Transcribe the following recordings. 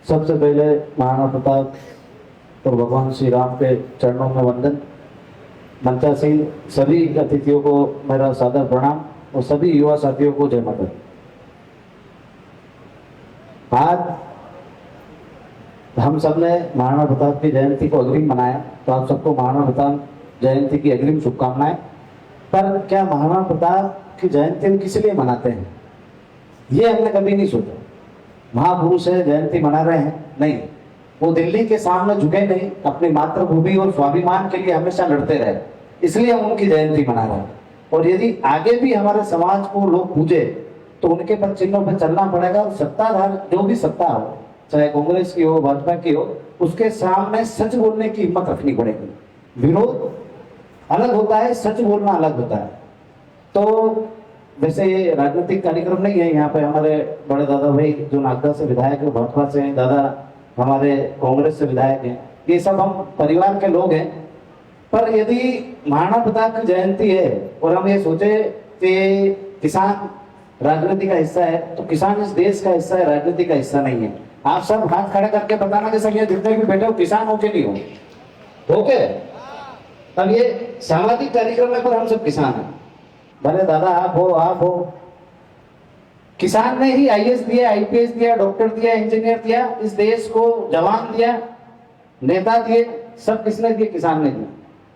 सबसे पहले महाराणा प्रताप और भगवान श्री राम के चरणों में वंदन। मंचासीन सभी अतिथियों को मेरा सादर प्रणाम और सभी युवा साथियों को जय माता। आज हम सब ने महाराणा प्रताप की जयंती को अग्रिम मनाया, तो आप सबको महाराणा प्रताप जयंती की अग्रिम शुभकामनाएं। पर क्या महाराणा प्रताप की जयंती हम किस लिए मनाते हैं, ये हमने कभी नहीं सोचा। महापुरुष है, जयंती मना रहे हैं, नहीं, वो दिल्ली के सामने झुके नहीं, अपनी मातृभूमि और स्वाभिमान के लिए हमेशा लड़ते रहे, इसलिए हम उनकी जयंती मना रहे हैं। और यदि आगे भी हमारे समाज को लोग पूजे तो उनके पद चिन्हों पर चलना पड़ेगा। और सत्ताधार जो भी सत्ता हो, चाहे कांग्रेस की हो, भाजपा की हो, उसके सामने सच बोलने की हिम्मत रखनी पड़ेगी। विरोध अलग होता है, सच बोलना अलग होता है। तो वैसे ये राजनीतिक कार्यक्रम नहीं है, यहाँ पे हमारे बड़े दादा भाई जो नागदा से विधायक है, भाजपा से हैं, दादा हमारे कांग्रेस से विधायक हैं, ये सब हम परिवार के लोग हैं। पर यदि महाराणा प्रताप की जयंती है और हम ये सोचे कि किसान राजनीति का हिस्सा है, तो किसान इस देश का हिस्सा है, राजनीति का हिस्सा नहीं है। आप सब हाथ खड़ा करके बताना कि सब ये जितने भी बैठे हो किसान हो के नहीं हो, ओके? अब ये सामाजिक कार्यक्रम है पर हम सब किसान हैं, भले दादा आप हो। किसान ने ही आईएएस दिया, आईपीएस दिया, डॉक्टर दिया, इंजीनियर दिया, इस देश को जवान दिया, नेता दिए, सब किसने दिए? किसान ने दिए।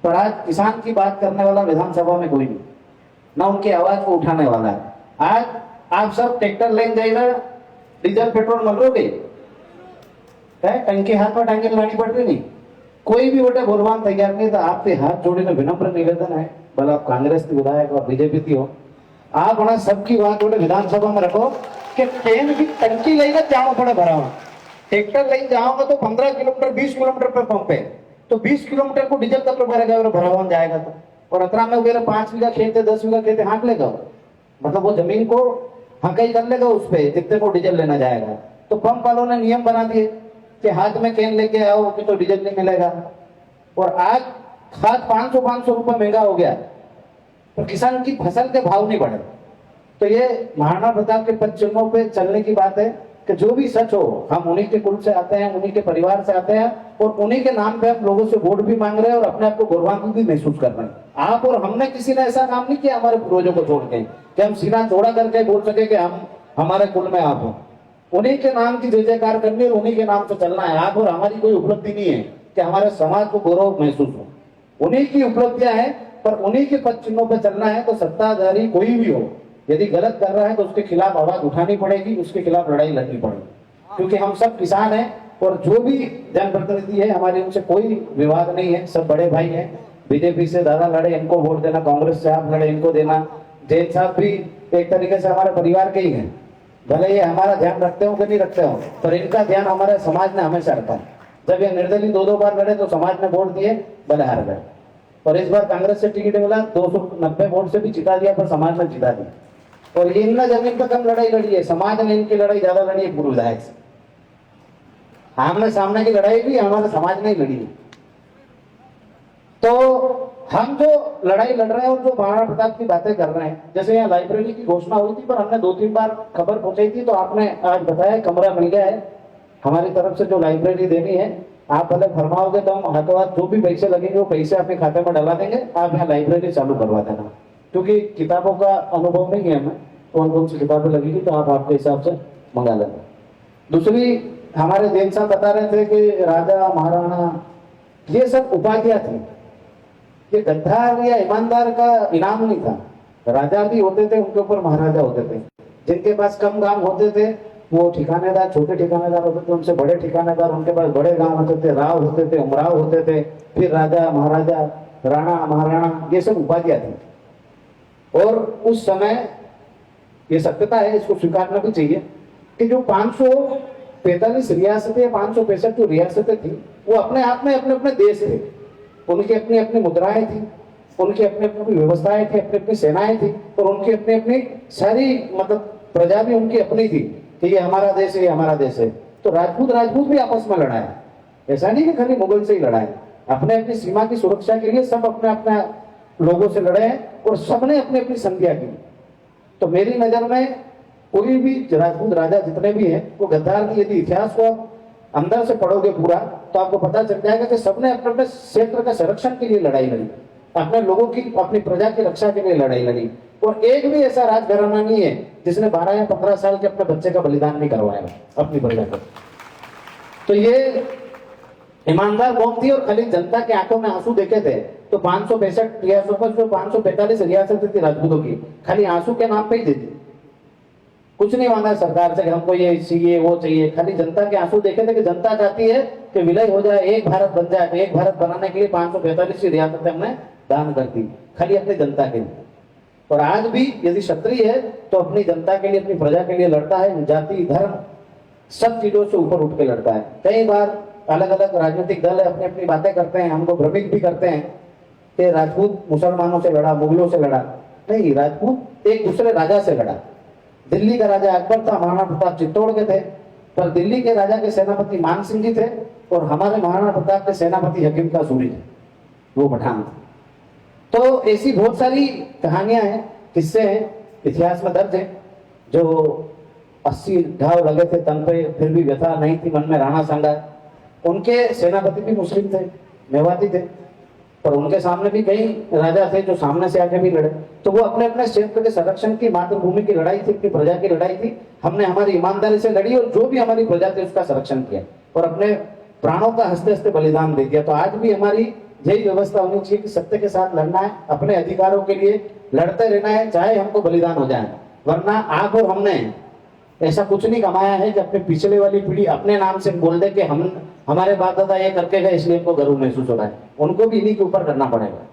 पर आज किसान की बात करने वाला विधानसभा में कोई नहीं, ना उनकी आवाज को उठाने वाला है। आज आप सब ट्रैक्टर लेने जाइएगा, डीजल पेट्रोल मिल रही है, टंकी हाथ में टांगे लानी पड़ रही नहीं, कोई भी बेटे बोलवान तैयार नहीं। तो आपके हाथ जोड़ने विनम्र निवेदन है, भले आप कांग्रेस के विधायक और बीजेपी की हो, आप उन्हें सबकी बात बोले विधानसभा में रखो कि ट्रेन की टंकी लेकर जाना पड़े भरा। ट्रैक्टर लेकर जाओगे तो 15 किलोमीटर 20 किलोमीटर पे पंप है, तो 20 किलोमीटर को डीजल तक भरेगा और भरा हुआ जाएगा। तो और अतरा में वगैरह 5 बीघा खेत है, 10 बीघा खेत है, हाँक लेगा, मतलब वो जमीन को हकाई कर लेगा उस पर जितने को डीजल लेना जाएगा। तो पंप वालों ने नियम बना दिए कि हाथ में कैन लेके आओ कि तो डीजल नहीं मिलेगा। और आज खाद 500 रुपए महंगा हो गया, पर किसान की फसल के भाव नहीं बढ़े। तो ये महाराणा प्रताप के पद चिन्हों पे चलने की बात है कि जो भी सच हो, हम उन्हीं के कुल से आते हैं, उन्हीं के परिवार से आते हैं, और उन्हीं के नाम पे हम लोगों से वोट भी मांग रहे हैं और अपने आप को गौरवान्वित भी महसूस कर रहे हैं। आप और हमने किसी ने ऐसा काम नहीं किया हमारे पूर्वजों को छोड़ के कि हम सीना चौड़ा करके बोल सके कि हम हमारे कुल में आप हो। उन्हीं के नाम की जय जयकार करनी है, उन्हीं के नाम से चलना है। आप और हमारी कोई उपलब्धि नहीं है कि हमारे समाज को गौरव महसूस हो, उन्हीं की उपलब्धियां हैं, पर उन्हीं के पद चिन्हों पर चलना है। तो सत्ताधारी कोई भी हो, यदि गलत कर रहा है तो उसके खिलाफ आवाज उठानी पड़ेगी, उसके खिलाफ लड़ाई लड़नी पड़ेगी, क्योंकि हम सब किसान हैं। और जो भी जनप्रतिनिधि है हमारे, उनसे कोई विवाद नहीं है, सब बड़े भाई हैं। बीजेपी से दादा लड़े, इनको वोट देना, कांग्रेस से आप लड़े, इनको देना। जैन साहब भी एक तरीके से हमारे परिवार के ही हैं, भले ये हमारा ध्यान रखते हो कि नहीं रखते हो, पर इनका ध्यान हमारे समाज ने हमेशा रखा है। जब ये निर्दलीय 2 बार लड़े तो समाज ने वोट दिए, भले हार गए। और इस बार कांग्रेस से टिकट मिला, 290 वोट से भी जिता दिया, पर समाज ने जिता दिया। और इनने जमीन पर कम लड़ाई लड़ी है, समाज ने इनकी लड़ाई ज्यादा लड़ी है पूर्व विधायक से। आमने सामने की लड़ाई भी हमारे समाज ने ही लड़ी है। तो हम जो लड़ाई लड़ रहे हैं और जो महाराणा प्रताप की बातें कर रहे हैं, जैसे यहाँ लाइब्रेरी की घोषणा हुई थी, पर हमने 2-3 बार खबर पहुंचाई थी, तो आपने आज बताया कमरा मिल गया है हमारी तरफ से जो लाइब्रेरी देनी है। आप भले फरमाओगे तो हम हाथों हाथ जो भी पैसे लगेंगे वो पैसे अपने खाते में डला देंगे, आप यहाँ लाइब्रेरी चालू करवा देना। क्योंकि किताबों का अनुभव नहीं है हमें, कौन कौन सी किताबें लगेगी तो आप आपके हिसाब से मंगा लेना। दूसरी, हमारे देव साहब बता रहे थे कि राजा महाराणा ये सब उपाधियां थी, ये गद्दार या ईमानदार का इनाम नहीं था। राजा भी होते थे, उनके ऊपर महाराजा होते थे। जिनके पास कम गांव होते थे वो ठिकानेदार, छोटे ठिकानेदार होते थे, उनसे बड़े ठिकानेदार, उनके पास बड़े गांव होते थे, राव होते थे, उमराव होते थे, फिर राजा महाराजा, राणा महाराणा, ये सब उपाधियां थी। और उस समय ये सत्यता है, इसको स्वीकारना भी चाहिए कि जो 545 रियासतें, 565 जो रियासतें थी, वो अपने आप में अपने अपने देश थे। उनकी अपनी अपनी मुद्राएं थी, उनकी अपनी अपनी व्यवस्थाएं थी, अपनी अपनी सेनाएं थी, और उनकी अपनी अपनी सारी मतलब प्रजा भी उनकी अपनी थी कि ये हमारा देश है, ये हमारा देश है। तो राजपूत भी आपस में लड़ा है, ऐसा नहीं कि खाली मुगल से ही लड़ा है। अपने अपनी सीमा की सुरक्षा के लिए सब अपने अपने लोगों से लड़े हैं, और सबने अपनी अपनी संधियां की। तो मेरी नजर में कोई भी राजपूत राजा जितने भी हैं वो गद्दार की, यदि इतिहास को अंदर से पढ़ोगे पूरा तो आपको पता चल जाएगा कि सबने अपने अपने क्षेत्र का संरक्षण के लिए लड़ाई लड़ी, अपने लोगों की, अपनी प्रजा की रक्षा के लिए लड़ाई लड़ी। और एक भी ऐसा राजघराना नहीं है जिसने 12 या 15 साल के अपने बच्चे का बलिदान नहीं करवाया अपनी प्रजा को। तो ये ईमानदार कौम थी और खाली जनता के आंखों में आंसू देखे थे। तो 565 रियासतों पर जो 545 रियासतें थी राजपूतों की, खाली आंसू के नाम पे ही देती, कुछ नहीं मांगा सरकार से कि हमको ये चाहिए वो चाहिए, खाली जनता के आंसू देखे थे कि जनता चाहती है कि विलय हो जाए, एक भारत बन जाए। एक भारत बनाने के लिए 545 रियासतें हमने दान कर दी, खाली अपनी जनता के लिए। और आज भी यदि क्षत्रिय है तो अपनी जनता के लिए, अपनी प्रजा के लिए लड़ता है, जाति धर्म सब चीजों से ऊपर उठ के लड़ता है। कई बार अलग अलग राजनीतिक दल अपनी अपनी बातें करते हैं, हमको भ्रमित भी करते हैं कि राजपूत मुसलमानों से लड़ा, मुगलों से लड़ा। नहीं, राजपूत एक दूसरे राजा से लड़ा। दिल्ली का राजा अकबर था, महाराणा प्रताप चित्तौड़ के थे, पर दिल्ली के राजा के सेनापति मान सिंह जी थे और हमारे महाराणा प्रताप के सेनापति हकीम का सूरी थे, वो पठान थे। तो ऐसी बहुत सारी कहानियां हैं, किस्से हैं, इतिहास में दर्ज है। जो 80 घाव लगे थे तन पे, फिर भी व्यथा नहीं थी मन में, राणा सांगा। उनके सेनापति भी मुस्लिम थे, मेवाती थे, पर उनके सामने भी कई राजा थे जो सामने से आके भी लड़े। तो वो अपने अपने क्षेत्र के संरक्षण की, मातृभूमि की लड़ाई थी, अपनी प्रजा की लड़ाई थी। हमने हमारी ईमानदारी से लड़ी और जो भी हमारी प्रजा थी उसका संरक्षण किया और अपने प्राणों का हंसते हंसते बलिदान दे दिया। तो आज भी हमारी यही व्यवस्था होनी चाहिए कि सत्य के साथ लड़ना है, अपने अधिकारों के लिए लड़ते रहना है, चाहे हमको बलिदान हो जाए। वरना आप और हमने ऐसा कुछ नहीं कमाया है कि अपने पिछले वाली पीढ़ी अपने नाम से बोल दे कि हम, हमारे बाप दादा ये करके गए इसलिए हमको गर्व महसूस हो रहा है। उनको भी इन्हीं के ऊपर करना पड़ेगा।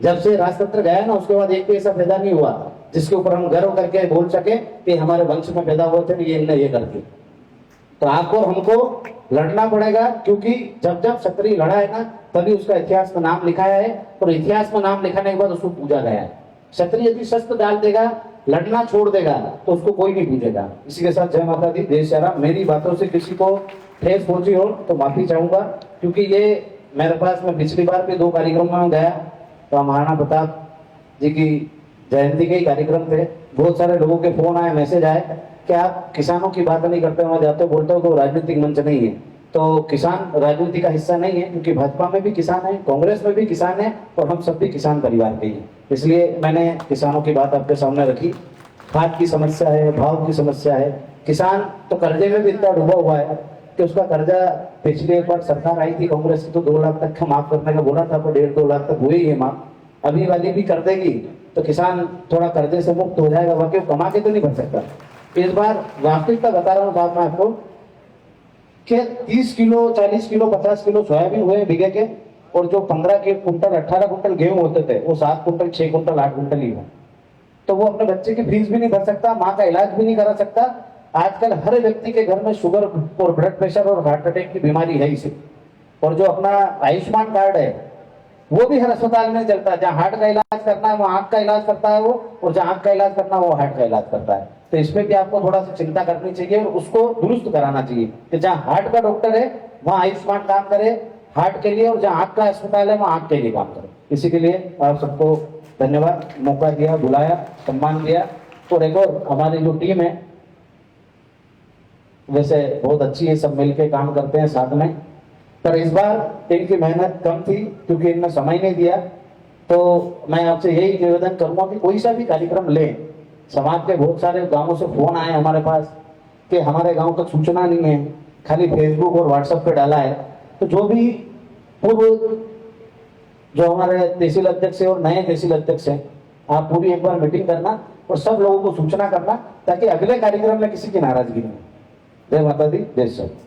जब से राजतंत्र गया ना, उसके बाद एक भी ऐसा पैदा नहीं हुआ जिसके ऊपर हम गर्व करके बोल सके कि हमारे वंश में पैदा हुए थे, ये इनने ये कर दिया। तो आपको हमको लड़ना पड़ेगा, क्योंकि जब जब क्षत्रिय लड़ा है ना, तभी उसका इतिहास में नाम लिखाया है और इतिहास में नाम लिखाने के बाद उसको पूजा गया है। क्षत्रिय यदि शस्त्र डाल देगा, लड़ना छोड़ देगा, तो उसको कोई नहीं पूजेगा। इसी के साथ जय माता दी, जय श्री राम। मेरी बातों से किसी को ठेस पहुंची हो तो माफी चाहूंगा, क्योंकि ये मेरे पास, मैं पिछली बार भी 2 कार्यक्रम में गया तो महाराणा प्रताप जी की जयंती के ही कार्यक्रम थे। बहुत सारे लोगों के फोन आए, मैसेज आए कि आप किसानों की बात नहीं करते, वहां जाते बोलते हो तो राजनीतिक मंच नहीं है। तो किसान राजनीति का हिस्सा नहीं है, क्योंकि भाजपा में भी किसान है, कांग्रेस में भी किसान है और हम सब भी किसान परिवार के ही। इसलिए मैंने किसानों की बात आपके सामने रखी। खाद की समस्या है, भाव की समस्या है। किसान तो कर्जे में भी इतना डूबा हुआ है कि उसका कर्जा, पिछले एक बार सरकार आई थी कांग्रेस की तो 2 लाख तक का माफ करने का बोला था, पर 1.5-2 लाख तक हुई है माफ। अभी वाली भी कर देगी तो किसान थोड़ा कर्जे से मुक्त हो जाएगा, बाकी वो कमा के तो नहीं भर सकता। इस बार वास्तविकता बता रहा हूँ साहब मैं आपको कि 30 किलो, 40 किलो, 50 किलो सोयाबीन हुए बीघे के, और जो 15 कुंटल, 18 कुंटल गेहूं होते थे वो 7 कुंटल, 6 कुंटल, 8 कुंटल ही हुए। तो वो अपने बच्चे की फीस भी नहीं भर सकता, माँ का इलाज भी नहीं करा सकता। आजकल हर व्यक्ति के घर में शुगर और ब्लड प्रेशर और हार्ट अटैक की बीमारी है इसे। और जो अपना आयुष्मान कार्ड है वो भी हर अस्पताल में चलता है। जहाँ हार्ट का इलाज करना है वो आंख का इलाज करता है वो, और जहाँ आंख का इलाज करना है वो हार्ट का इलाज करता है। तो इसमें भी आपको थोड़ा सा चिंता करनी चाहिए और उसको दुरुस्त कराना चाहिए कि जहाँ हार्ट का डॉक्टर है वहाँ आयुष्मान काम करे हार्ट के लिए, और जहाँ आंख का अस्पताल है वहाँ आंख के लिए काम करे। इसी के लिए आप सबको धन्यवाद, मौका दिया, बुलाया, सम्मान दिया। और एक और हमारी जो टीम है वैसे बहुत अच्छी है, सब मिलके काम करते हैं साथ में, पर इस बार इनकी मेहनत कम थी क्योंकि इनने समय नहीं दिया। तो मैं आपसे यही निवेदन करूंगा कि कोई सा भी कार्यक्रम ले, समाज के बहुत सारे गांवों से फोन आए हमारे पास कि हमारे गांव तक सूचना नहीं है, खाली फेसबुक और व्हाट्सएप पे डाला है। तो जो भी पूर्व जो हमारे तहसील अध्यक्ष और नए तहसील अध्यक्ष हैं, आप पूरी एक बार मीटिंग करना और सब लोगों को सूचना करना ताकि अगले कार्यक्रम में किसी की नाराजगी नहीं हो। जय माता दी, जय श्री राम।